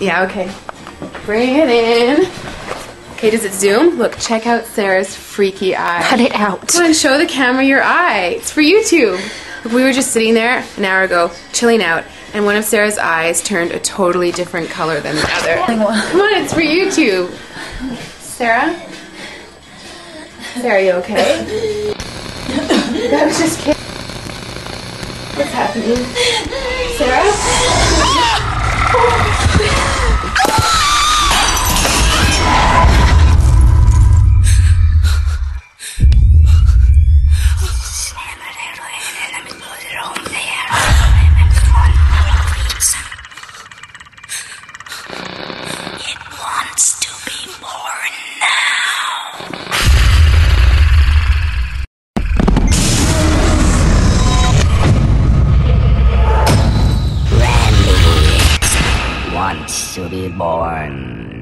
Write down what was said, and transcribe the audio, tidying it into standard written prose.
Yeah, okay. Bring it in. Okay, does it zoom? Look, check out Sarah's freaky eye. Cut it out. Come on, show the camera your eye. It's for YouTube. Look, we were just sitting there an hour ago, chilling out, and one of Sarah's eyes turned a totally different color than the other. Come on, it's for YouTube. Sarah? Sarah, you okay? That was just kidding. What's happening? Sarah? Wants to be born